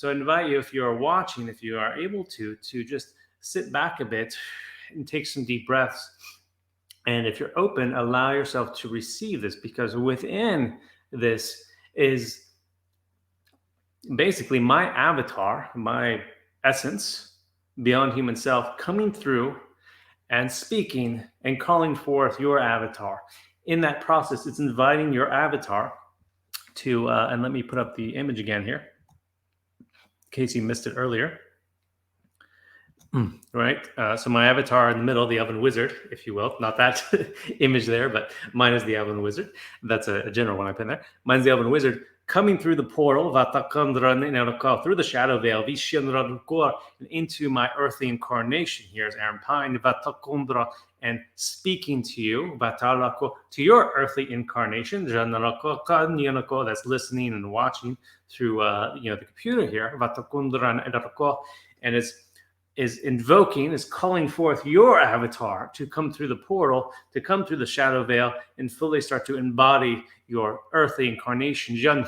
I invite you, if you are watching, if you are able to just sit back a bit and take some deep breaths. And if you're open, allow yourself to receive this, because within this is basically my avatar, my essence, beyond human self, coming through and speaking and calling forth your avatar. In that process, it's inviting your avatar to, and let me put up the image again here, in case you missed it earlier. Right. So my avatar in the middle, the elven wizard, if you will, not that image there, but mine is the elven wizard. That's a general one I put in there. Mine's the elven wizard coming through the portal, through the shadow veil, and into my earthly incarnation. Here's Aaron Pyne, and speaking to you, to your earthly incarnation, that's listening and watching through the computer here, and is invoking, is calling forth your avatar to come through the portal, to come through the shadow veil, and fully start to embody your earthly incarnation. And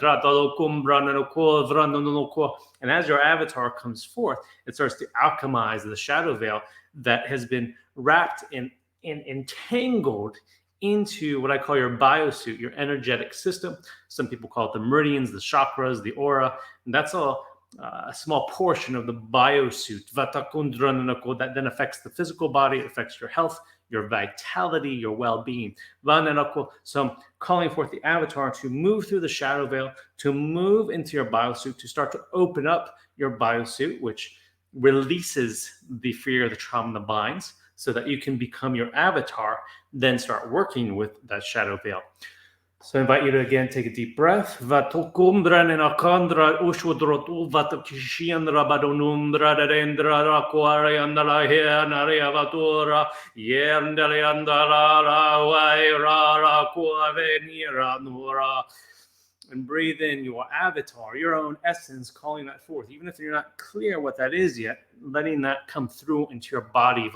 as your avatar comes forth, it starts to alchemize the shadow veil that has been wrapped and entangled into what I call your biosuit, your energetic system. Some people call it the meridians, the chakras, the aura, and that's all a small portion of the biosuit that then affects the physical body, it affects your health, your vitality, your well-being. So I'm calling forth the avatar to move through the shadow veil, to move into your biosuit, to start to open up your biosuit, which releases the fear, the trauma, the binds, so that you can become your avatar, then start working with that shadow veil. So I invite you to again take a deep breath. And breathe in your avatar, your own essence, calling that forth. Even if you're not clear what that is yet, letting that come through into your body.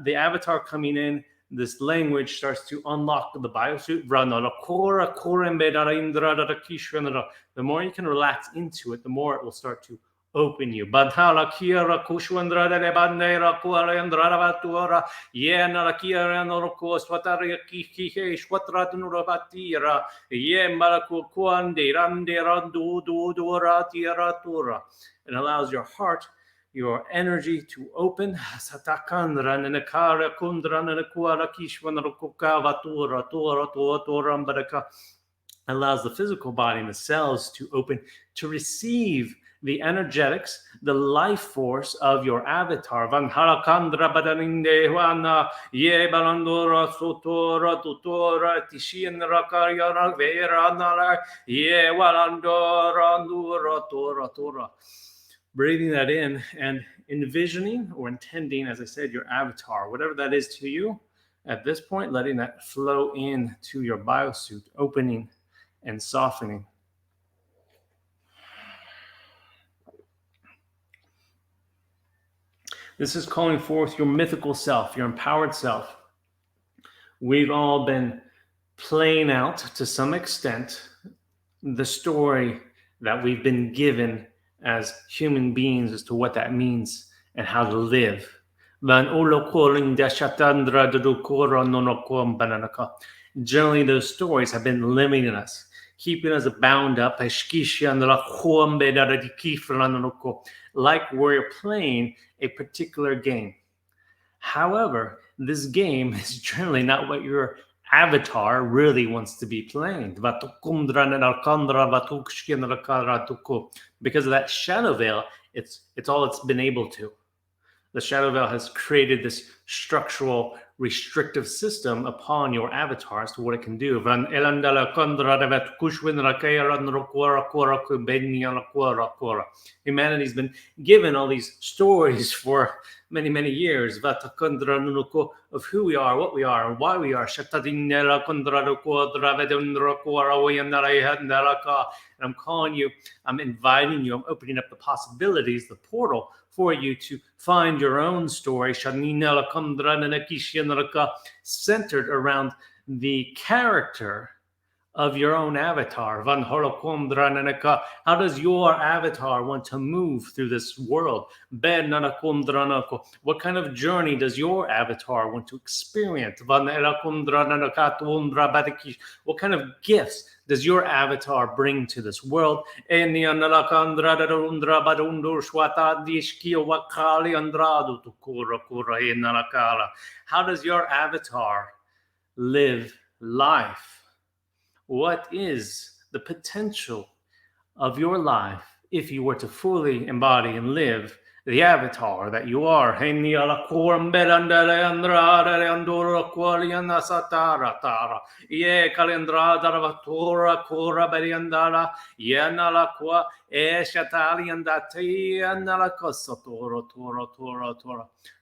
The avatar coming in, this language starts to unlock the biosuit. The more you can relax into it, the more it will start to open you. It allows your heart, your energy to open. allows the physical body and the cells to open to receive the energetics, the life force of your avatar. Van harakandra badaninde huana ye balandora sotora tutora tishin rakayara vera nara ye walandora nura tora tora. Breathing that in and envisioning or intending, as I said, your avatar, whatever that is to you. At this point, letting that flow in to your biosuit, opening and softening. This is calling forth your mythical self, your empowered self. We've all been playing out to some extent the story that we've been given as human beings as to what that means and how to live. Generally, those stories have been limiting us, keeping us bound up, like we're playing a particular game. However, this game is generally not what your avatar really wants to be playing. Because of that shadow veil, it's all it's been able to. The shadow veil has created this structural restrictive system upon your avatar as to what it can do. Humanity's been given all these stories for many, many years of who we are, what we are, and why we are. And I'm calling you, I'm inviting you, I'm opening up the possibilities, the portal for you to find your own story, centered around the character of your own avatar. How does your avatar want to move through this world? What kind of journey does your avatar want to experience? What kind of gifts does your avatar bring to this world? How does your avatar live life? What is the potential of your life if you were to fully embody and live the avatar that you are?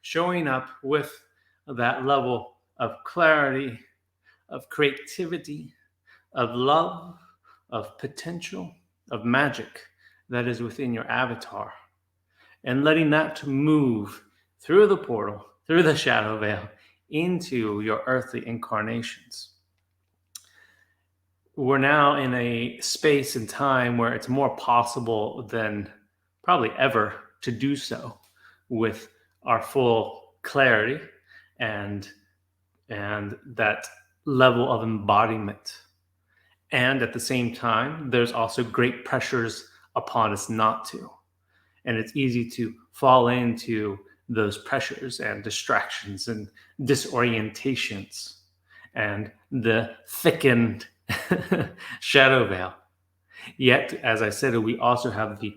Showing up with that level of clarity, of creativity, of love, of potential, of magic that is within your avatar, and letting that to move through the portal, through the shadow veil, into your earthly incarnations. We're now in a space and time where it's more possible than probably ever to do so with our full clarity and that level of embodiment. And at the same time, there's also great pressures upon us not to. And it's easy to fall into those pressures and distractions and disorientations and the thickened shadow veil. Yet, as I said, we also have the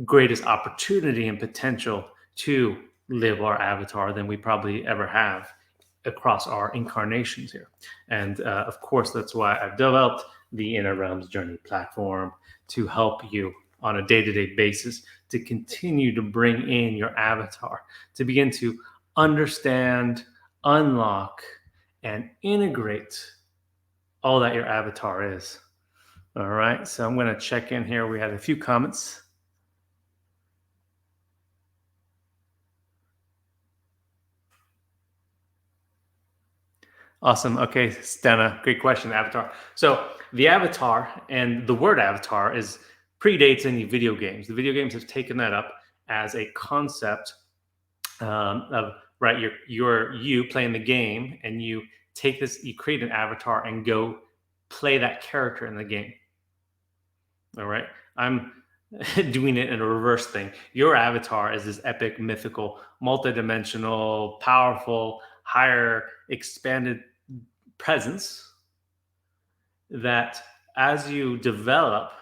greatest opportunity and potential to live our avatar than we probably ever have across our incarnations here. And of course, that's why I've developed the Inner Realms Journey platform to help you on a day-to-day basis to continue to bring in your avatar, to begin to understand, unlock, and integrate all that your avatar is. All right, so I'm going to check in here. We had a few comments. Awesome. Okay, Stena, great question. Avatar. So the avatar and the word avatar predates any video games. The video games have taken that up as a concept of right. You're you playing the game, and you take this. You create an avatar and go play that character in the game. All right. I'm doing it in a reverse thing. Your avatar is this epic, mythical, multidimensional, powerful, higher, expanded presence that as you develop,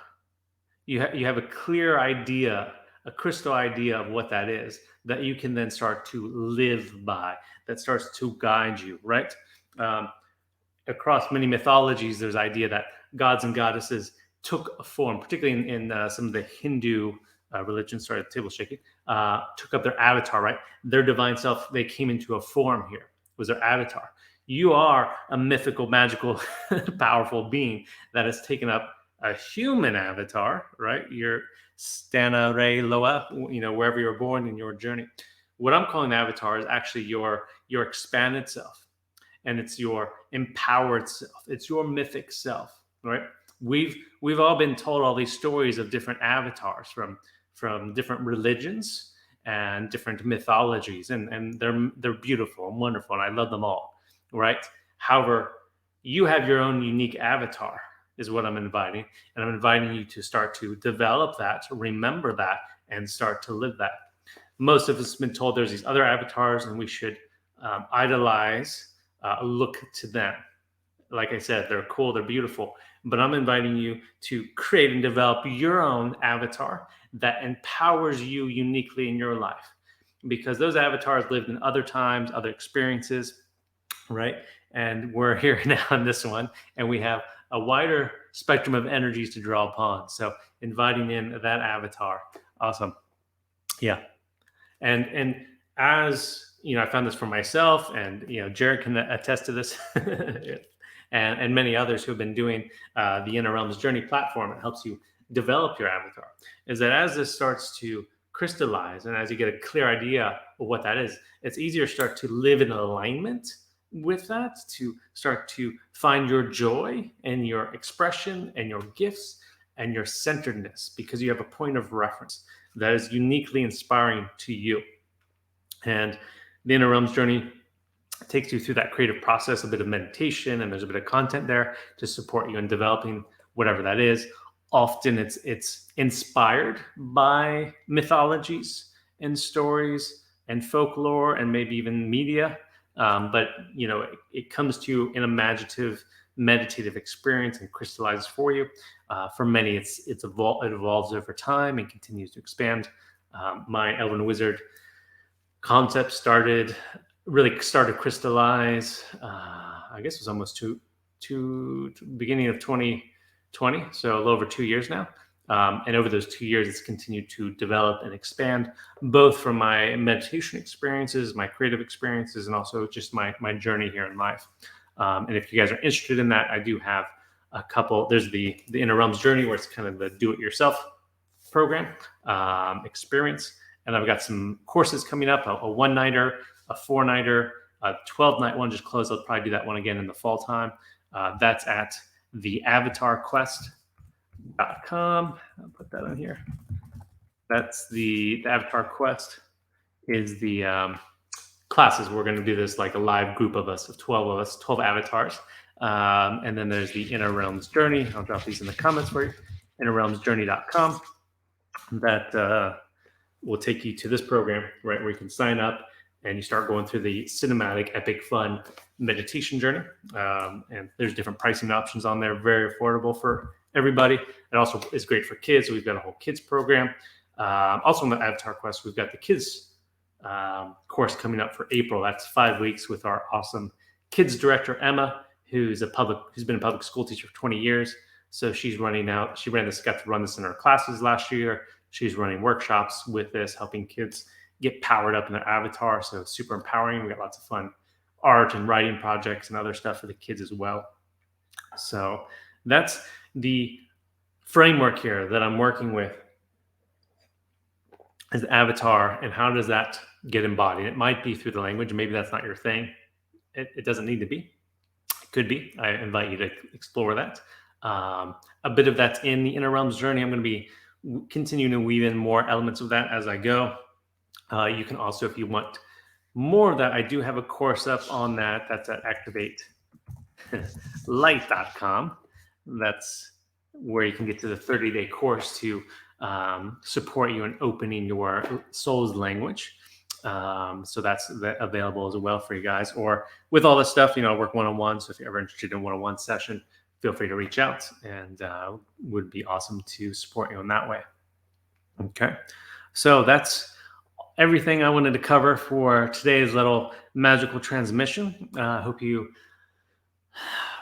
you have a clear idea, a crystal idea of what that is, that you can then start to live by, that starts to guide you, right? Um, Across many mythologies, there's idea that gods and goddesses took a form, particularly in some of the Hindu religions. Sorry, the table shaking. Took up their avatar, right? Their divine self. They came into a form here. Was their avatar. You are a mythical, magical, powerful being that has taken up a human avatar, right? Your Stana Re Loa, wherever you're born in your journey. What I'm calling the avatar is actually your expanded self, and it's your empowered self. It's your mythic self, right? We've all been told all these stories of different avatars from different religions and different mythologies, and they're beautiful and wonderful, and I love them all, right? However, you have your own unique avatar, is what I'm inviting, and I'm inviting you to start to develop that, to remember that, and start to live that. Most of us have been told there's these other avatars, and we should idolize, look to them. Like I said, they're cool, they're beautiful, but I'm inviting you to create and develop your own avatar that empowers you uniquely in your life, because those avatars lived in other times, other experiences, right? And we're here now in this one, and we have a wider spectrum of energies to draw upon. So inviting in that avatar. Awesome. Yeah. And as I found this for myself, and Jared can attest to this, and many others who have been doing the Inner Realms Journey platform. It helps you develop your avatar. Is that as this starts to crystallize, and as you get a clear idea of what that is, it's easier to start to live in alignment with that, to start to find your joy and your expression and your gifts and your centeredness, because you have a point of reference that is uniquely inspiring to you. And the Inner Realms Journey takes you through that creative process, a bit of meditation, and there's a bit of content there to support you in developing whatever that is. Often it's inspired by mythologies and stories and folklore and maybe even media. But it comes to you in a meditative experience and crystallizes for you. For many, it evolves over time and continues to expand. My Elven Wizard concept really started to crystallize. I guess it was almost to beginning of 2020, so a little over 2 years now. And over those 2 years, it's continued to develop and expand, both from my meditation experiences, my creative experiences, and also just my journey here in life. And if you guys are interested in that, I do have a couple. There's the Inner Realms Journey, where it's kind of the do-it-yourself program experience. And I've got some courses coming up, a one-nighter, a four-nighter, a 12-night one just closed. I'll probably do that one again in the fall time. That's at theavatarquest.com. I'll put that on here. That's the Avatar Quest is the classes. We're going to do this like a live group of us, of 12 avatars. And then there's the Inner Realms Journey. I'll drop these in the comments for you. innerrealmsjourney.com. That will take you to this program, right, where you can sign up and you start going through the cinematic, epic, fun meditation journey. And there's different pricing options on there, very affordable for everybody. It also is great for kids. We've got a whole kids program. Also on the Avatar Quest, we've got the kids course coming up for April. That's 5 weeks with our awesome kids director, Emma, who's been a public school teacher for 20 years. So she got to run this in her classes last year. She's running workshops with this, helping kids get powered up in their avatar. So it's super empowering. We got lots of fun art and writing projects and other stuff for the kids as well. So that's the framework here that I'm working with, as the avatar. And how does that get embodied? It might be through the language. Maybe that's not your thing. It doesn't need to be. It could be. I invite you to explore that. A bit of that's in the Inner Realms Journey. I'm going to be continuing to weave in more elements of that as I go. You can also, if you want more of that, I do have a course up on that. That's at activatelight.com. That's where you can get to the 30-day course to support you in opening your soul's language. So that's available as well for you guys. Or with all this stuff, I work one-on-one. So if you're ever interested in a one-on-one session, feel free to reach out, and would be awesome to support you in that way. Okay, so that's everything I wanted to cover for today's little magical transmission. I hope you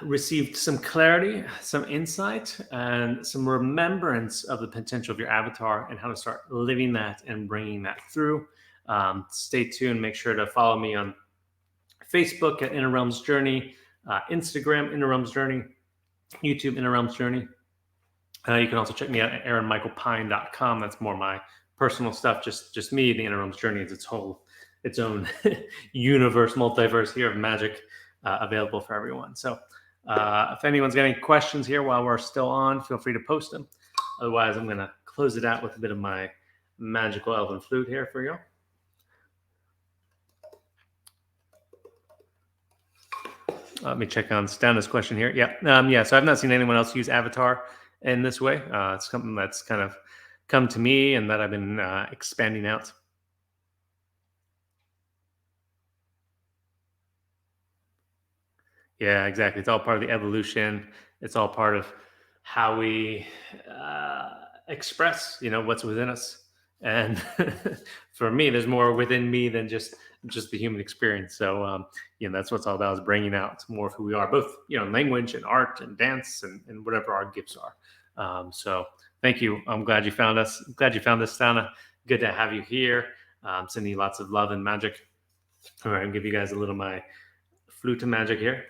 received some clarity, some insight, and some remembrance of the potential of your avatar and how to start living that and bringing that through. Stay tuned. Make sure to follow me on Facebook at Inner Realms Journey, Instagram Inner Realms Journey, YouTube Inner Realms Journey. You can also check me out at aaronmichaelpyne.com. That's more my personal stuff. Just me. The Inner Realms Journey is its own universe, multiverse here of magic available for everyone. So if anyone's got any questions here while we're still on, feel free to post them. Otherwise, I'm going to close it out with a bit of my magical elven flute here for you. Let me check on Stana's question here. Yeah. So I've not seen anyone else use Avatar in this way. It's something that's kind of come to me and that I've been expanding out. Yeah, exactly. It's all part of the evolution. It's all part of how we express, what's within us. And for me, there's more within me than just the human experience. So, that's what it's all about, is bringing out more of who we are, both, in language and art and dance and whatever our gifts are. So thank you. I'm glad you found us. Glad you found us, Stana. Good to have you here. Sending you lots of love and magic. All right, I'll give you guys a little my flute to magic here.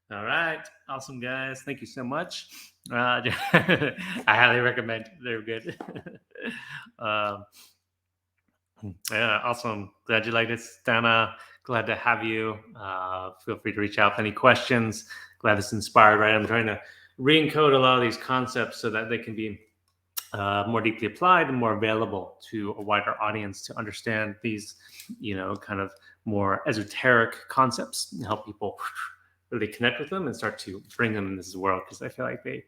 All right. Awesome, guys. Thank you so much. I highly recommend. They're good. Yeah, awesome. Glad you liked it, Stana. Glad to have you. Feel free to reach out with any questions. Glad this inspired, right? I'm trying to re-encode a lot of these concepts so that they can be more deeply applied and more available to a wider audience to understand these, kind of more esoteric concepts and help people really connect with them and start to bring them in this world, because I feel like they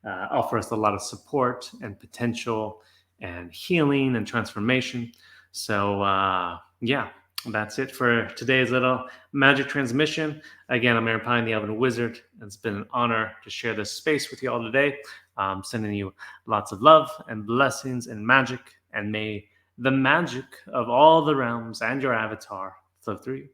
offer us a lot of support and potential and healing and transformation. So yeah, that's it for today's little magic transmission. Again, I'm Aaron Pyne, the Elven Wizard. It's been an honor to share this space with you all today. Sending you lots of love and blessings and magic, and may the magic of all the realms and your avatar flow through you.